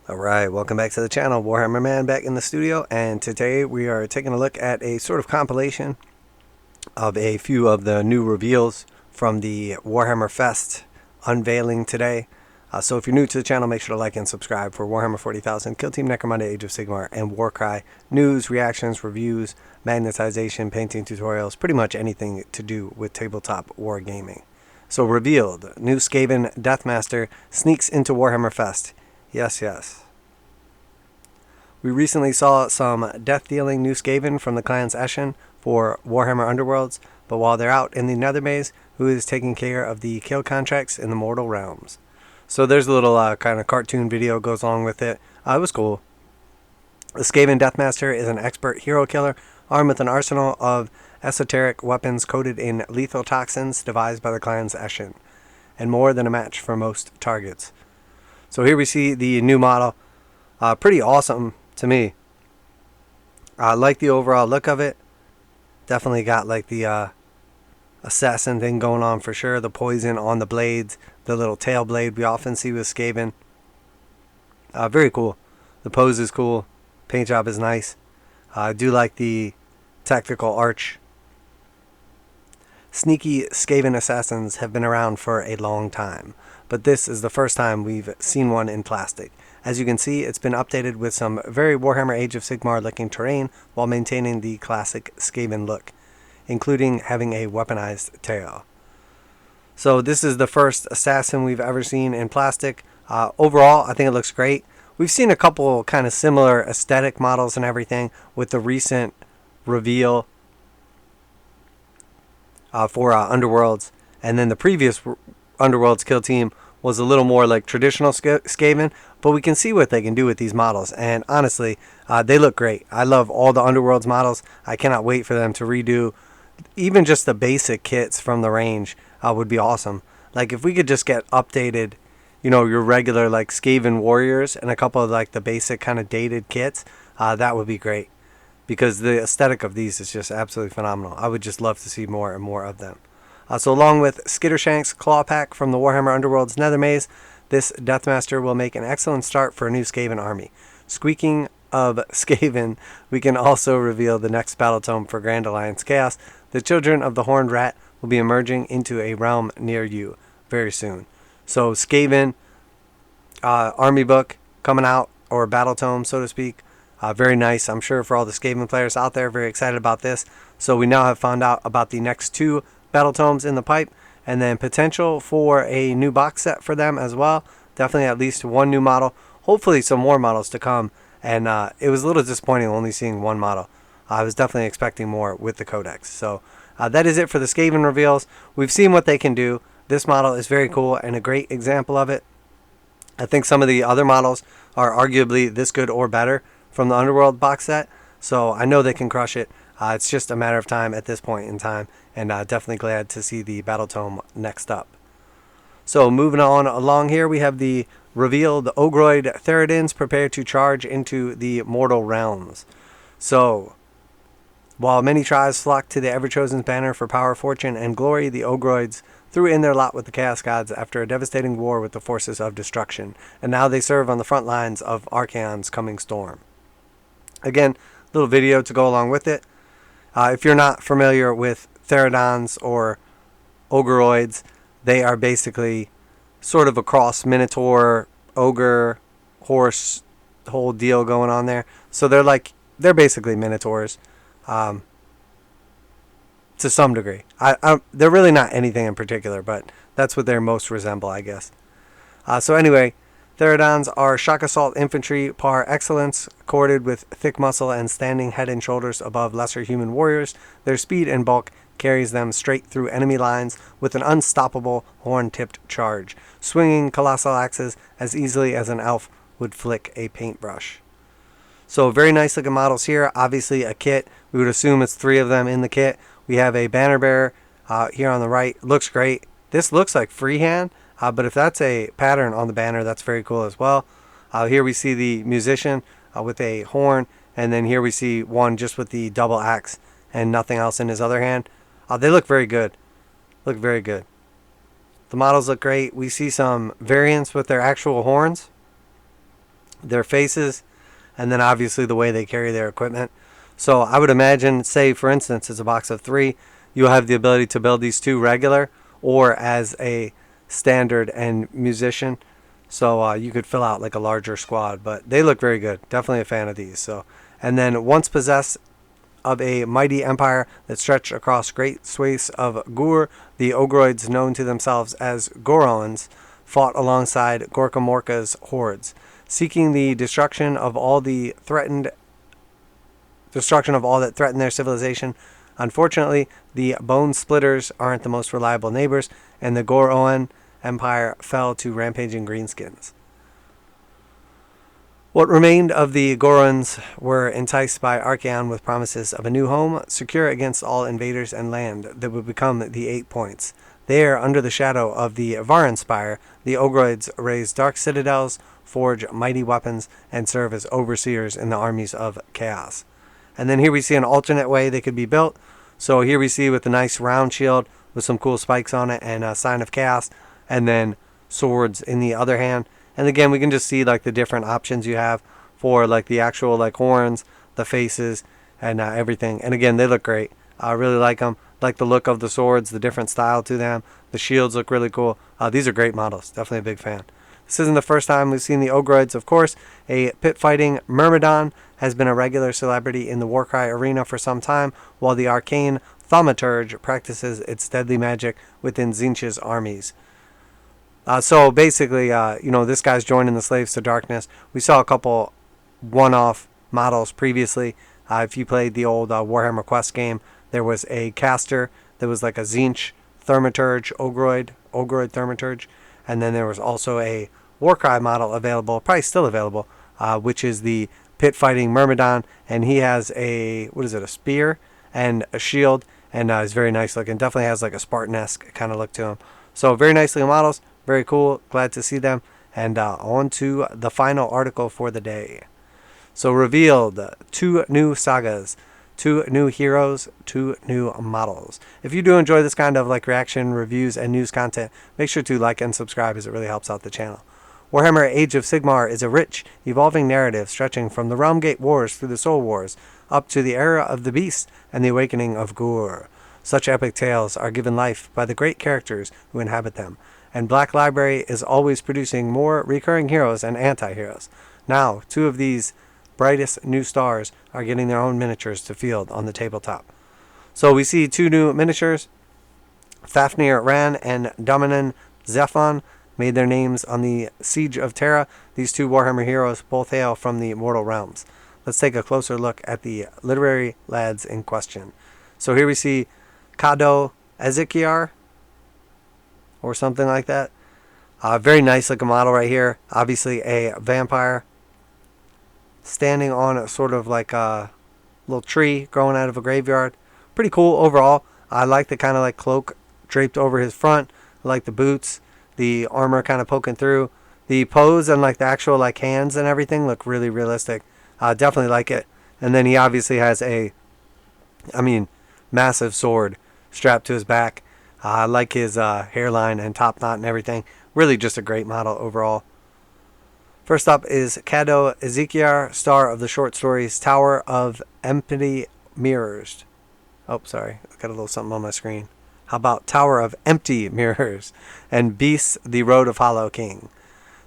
Alright, welcome back to the channel. Warhammer Man back in the studio, and today we are taking a look at a sort of compilation of a few of the new reveals from the Warhammer Fest unveiling today. So if you're new to the channel, make sure to like and subscribe for Warhammer 40,000, Kill Team Necromunda, Age of Sigmar, and Warcry news, reactions, reviews, magnetization, painting tutorials, pretty much anything to do with tabletop wargaming. So revealed, new Skaven DeathMaster sneaks into Warhammer Fest. Yes, yes. We recently saw some death-dealing new Skaven from the clan's Eshin for Warhammer Underworlds, but while they're out in the Nethermaze, who is taking care of the kill contracts in the Mortal Realms? So there's a little kind of cartoon video goes along with it. It was cool. The Skaven DeathMaster is an expert hero killer armed with an arsenal of esoteric weapons coated in lethal toxins devised by the clan's Eshin, and more than a match for most targets. So here we see the new model. Pretty awesome to me. I like the overall look of it. Definitely got like the assassin thing going on for sure. The poison on the blades, the little tail blade we often see with Skaven. Very cool. The pose is cool. Paint job is nice. I do like the tactical arch. Sneaky Skaven assassins have been around for a long time, but this is the first time we've seen one in plastic. As you can see, it's been updated with some very Warhammer Age of Sigmar looking terrain while maintaining the classic Skaven look, including having a weaponized tail. So this is the first assassin we've ever seen in plastic. Overall, I think it looks great. We've seen a couple kind of similar aesthetic models and everything with the recent reveal for Underworlds, and then the previous Underworlds kill team was a little more like traditional Skaven, but we can see what they can do with these models, and honestly, they look great. I love all the Underworlds models. I cannot wait for them to redo even just the basic kits from the range. Would be awesome. Like if we could just get updated, you know, your regular like Skaven warriors and a couple of like the basic kind of dated kits, that would be great, because the aesthetic of these is just absolutely phenomenal. I would just love to see more and more of them. So along with Skittershank's Claw Pack from the Warhammer Underworld's Nethermaze, this Deathmaster will make an excellent start for a new Skaven army. Speaking of Skaven, we can also reveal the next Battletome for Grand Alliance Chaos. The Children of the Horned Rat will be emerging into a realm near you very soon. So Skaven army book coming out, or Battletome, so to speak. Very nice, I'm sure, for all the Skaven players out there. Very excited about this. So we now have found out about the next two Battletomes in the pipe, and then potential for a new box set for them as well. Definitely at least one new model. Hopefully some more models to come. And it was a little disappointing only seeing one model. I was definitely expecting more with the codex. So that is it for the Skaven reveals. We've seen what they can do. This model is very cool and a great example of it. I think some of the other models are arguably this good or better from the Underworld box set. So I know they can crush it. It's just a matter of time at this point in time, and definitely glad to see the Battletome next up. So moving on along here, we have the revealed Ogroid Theridons prepare to charge into the Mortal Realms. So while many tribes flocked to the Ever-Chosen's banner for power, fortune, and glory, the Ogroids threw in their lot with the Chaos Gods after a devastating war with the forces of destruction, and now they serve on the front lines of Archaon's coming storm. Again, little video to go along with it. If you're not familiar with Theridons or Ogroids, they are basically sort of a cross Minotaur, Ogre, Horse, whole deal going on there. So they're basically Minotaurs, to some degree. They're really not anything in particular, but that's what they most resemble, I guess. So anyway, Theridons are shock assault infantry par excellence, corded with thick muscle and standing head and shoulders above lesser human warriors. Their speed and bulk carries them straight through enemy lines with an unstoppable horn-tipped charge, swinging colossal axes as easily as an elf would flick a paintbrush. So very nice looking models here. Obviously a kit. We would assume it's 3 of them in the kit. We have a banner bearer here on the right. Looks great. This looks like freehand. But if that's a pattern on the banner, that's very cool as well. Here we see the musician with a horn, and then here we see one just with the double axe and nothing else in his other hand. They look very good. Look very good. The models look great. We see some variants with their actual horns. their faces, and then obviously the way they carry their equipment. So I would imagine, say for instance, it's a box of 3, you'll have the ability to build these 2 regular or as a standard and musician. So you could fill out like a larger squad, but they look very good. Definitely a fan of these. So, and then once possessed of a mighty empire that stretched across great swathes of Gur, the Ogroids, known to themselves as Gorons, fought alongside Gorkamorka's hordes, seeking the destruction of all that threatened their civilization. Unfortunately, the Bone Splitters aren't the most reliable neighbors, and the Goron Empire fell to rampaging greenskins. What remained of the Gorons were enticed by Archaon with promises of a new home, secure against all invaders and land that would become the 8 points. There, under the shadow of the Varanspire, the Ogroids raise dark citadels, forge mighty weapons, and serve as overseers in the armies of chaos. And then here we see an alternate way they could be built. So here we see with a nice round shield with some cool spikes on it and a sign of chaos, and then swords in the other hand. And again, we can just see like the different options you have for like the actual like horns, the faces, and everything. And again, they look great. I really like them. Like the look of the swords, the different style to them. The shields look really cool. These are great models. Definitely a big fan. This isn't the first time we've seen the Ogroids, of course. A pit-fighting Myrmidon has been a regular celebrity in the warcry arena for some time, while the arcane Thaumaturge practices its deadly magic within Tzeentch's armies. So basically, this guy's joining the Slaves to Darkness. We saw a couple one-off models previously. If you played the old Warhammer Quest game, there was a caster that was like a Tzeentch Thaumaturge, Ogroid Thaumaturge. And then there was also a warcry model available, probably still available, which is the pit-fighting Myrmidon. And he has a spear and a shield. And is very nice looking. Definitely has like a Spartan-esque kind of look to him. So very nice looking models. Very cool. Glad to see them. And on to the final article for the day. So revealed 2 new sagas, 2 new heroes, 2 new models. If you do enjoy this kind of like reaction, reviews, and news content, make sure to like and subscribe as it really helps out the channel. Warhammer Age of Sigmar is a rich, evolving narrative stretching from the Realmgate Wars through the Soul Wars, up to the era of the Beast and the awakening of Gur. Such epic tales are given life by the great characters who inhabit them, and Black Library is always producing more recurring heroes and anti-heroes. Now, 2 of these brightest new stars are getting their own miniatures to field on the tabletop. So we see 2 new miniatures. Fafnir Ran and Dominan Zephon made their names on the Siege of Terra. These 2 Warhammer heroes both hail from the Mortal Realms. Let's take a closer look at the literary lads in question. So here we see Cado Ezechiar, or something like that. Very nice looking model right here. Obviously a vampire standing on a sort of like a little tree growing out of a graveyard. Pretty cool overall. I like the kind of like cloak draped over his front. I like the boots, the armor kind of poking through. The pose and like the actual like hands and everything look really realistic. Definitely like it. And then he obviously has massive sword strapped to his back. I like his hairline and top knot and everything. Really just a great model overall. First up is Cado Ezechiar, star of the short stories Tower of Empty Mirrors. Oh, sorry. I got a little something on my screen. How about Tower of Empty Mirrors and Beasts, the Road of Hollow King.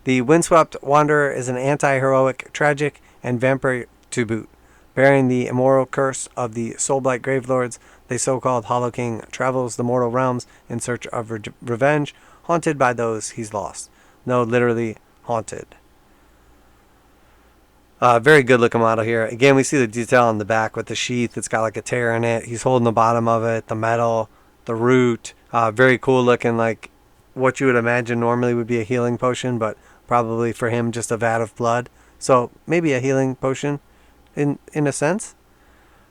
The Windswept Wanderer is an anti-heroic, tragic, and vampire to boot. Bearing the immoral curse of the Soulblight Gravelords, the so-called Hollow King travels the mortal realms in search of revenge, haunted by those he's lost. No, literally haunted. Very good looking model here. Again, we see the detail on the back with the sheath. It's got like a tear in it. He's holding the bottom of it, the metal, the root. Very cool looking, like what you would imagine normally would be a healing potion, but probably for him just a vat of blood. So maybe a healing potion in a sense.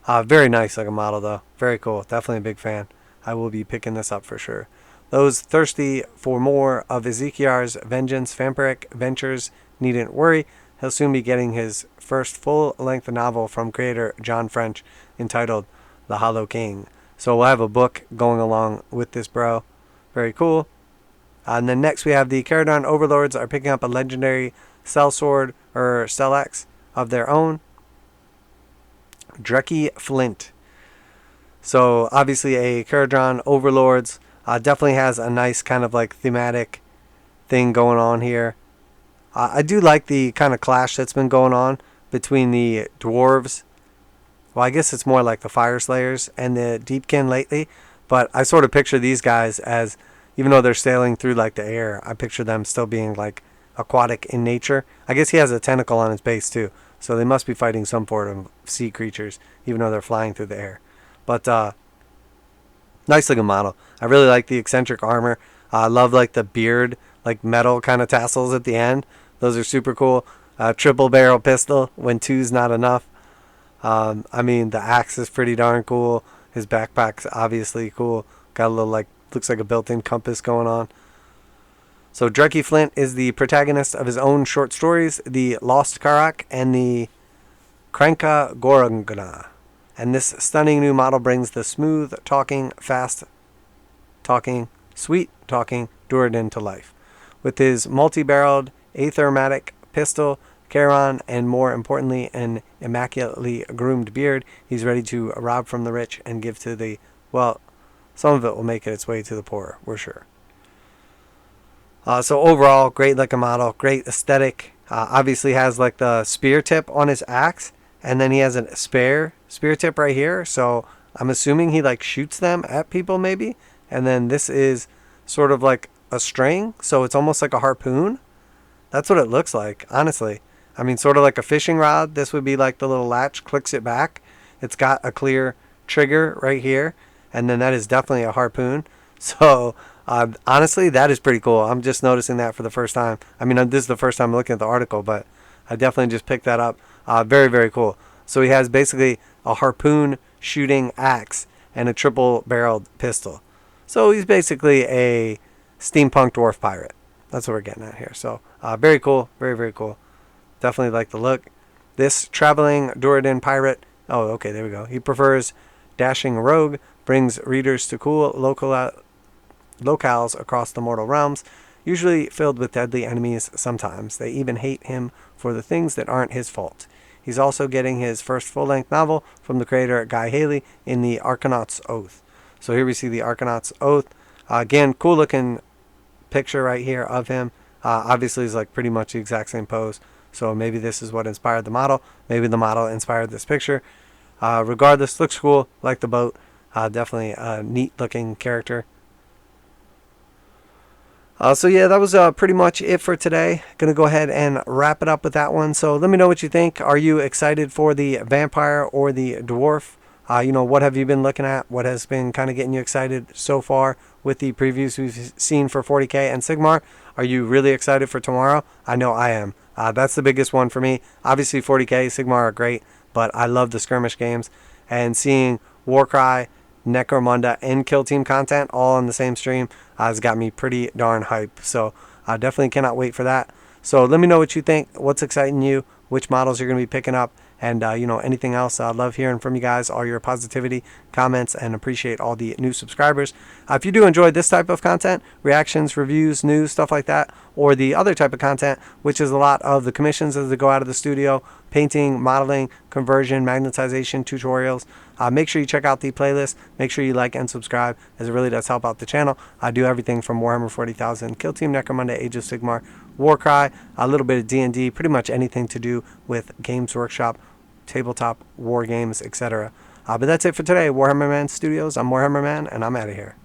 Very nice looking model though. Very cool. Definitely a big fan. I will be picking this up for sure. Those thirsty for more of Ezechiar's vengeance vampiric ventures needn't worry. He'll soon be getting his first full-length novel from creator John French entitled The Hollow King. So we'll have a book going along with this bro. Very cool. And then next we have the Caradon Overlords are picking up a legendary sellsword or Stellax of their own. Drekki Flynt. So obviously a Kharadron Overlords. Definitely has a nice kind of like thematic thing going on here. I do like the kind of clash that's been going on between the dwarves. Well, I guess it's more like the Fire Slayers and the Deepkin lately. But I sort of picture these guys as, even though they're sailing through like the air, I picture them still being like aquatic in nature. I guess he has a tentacle on his base too. So they must be fighting some sort of sea creatures, even though they're flying through the air. But nice looking model. I really like the eccentric armor. I love like the beard, like metal kind of tassels at the end. Those are super cool. Triple barrel pistol when two's not enough. I mean, the axe is pretty darn cool. His backpack's obviously cool. Got a little like, looks like a built-in compass going on. So Drekki Flynt is the protagonist of his own short stories, The Lost Karak and the Kranka Gorongna. And this stunning new model brings the smooth talking, fast talking, sweet talking Duradin to life. With his multi-barreled athermatic pistol, Charon, and more importantly, an immaculately groomed beard, he's ready to rob from the rich and give to the, well, some of it will make its way to the poor, we're sure. So overall, great looking model, great aesthetic. Obviously has like the spear tip on his axe, and then he has a spare spear tip right here. So I'm assuming he like shoots them at people maybe. And then this is sort of like a string, so it's almost like a harpoon. That's what it looks like, honestly. I mean, sort of like a fishing rod. This would be like the little latch, clicks it back. It's got a clear trigger right here, and then that is definitely a harpoon. So honestly, that is pretty cool. I'm just noticing that for the first time. I mean, this is the first time looking at the article, but I definitely just picked that up. Very, very cool. So he has basically a harpoon shooting axe and a triple barreled pistol. So he's basically a steampunk dwarf pirate. That's what we're getting at here. So very cool. Very, very cool. Definitely like the look. This traveling Duradin pirate. Oh, okay, there we go. He prefers dashing rogue, brings readers to cool locales across the mortal realms, usually filled with deadly enemies. Sometimes they even hate him for the things that aren't his fault. He's also getting his first full-length novel from the creator Guy Haley in the Archonauts Oath. So here we see the Archonauts Oath. Again, cool looking picture right here of him. Obviously he's like pretty much the exact same pose. So maybe this is what inspired the model. Maybe the model inspired this picture. Regardless, looks cool. Like the boat. Definitely a neat looking character. So yeah, that was pretty much it for today. Gonna go ahead and wrap it up with that one. So let me know what you think. Are you excited for the vampire or the dwarf? What have you been looking at? What has been kind of getting you excited so far with the previews we've seen for 40k and Sigmar? Are you really excited for tomorrow? I know I am. That's the biggest one for me. Obviously 40k, Sigmar are great, but I love the skirmish games. And seeing Warcry, Necromunda, and Kill Team content all on the same stream has got me pretty darn hype. So I definitely cannot wait for that. So let me know what you think, what's exciting you, which models you're going to be picking up, and anything else. I love hearing from you guys, all your positivity, comments, and appreciate all the new subscribers. If you do enjoy this type of content, reactions, reviews, news, stuff like that, or the other type of content, which is a lot of the commissions as they go out of the studio, painting, modeling, conversion, magnetization, tutorials, make sure you check out the playlist. Make sure you like and subscribe, as it really does help out the channel. I do everything from Warhammer 40,000, Kill Team, Necromunda, Age of Sigmar, Warcry, a little bit of D&D, pretty much anything to do with Games Workshop, tabletop, war games, etc. But that's it for today. Warhammer Man Studios. I'm Warhammer Man, and I'm out of here.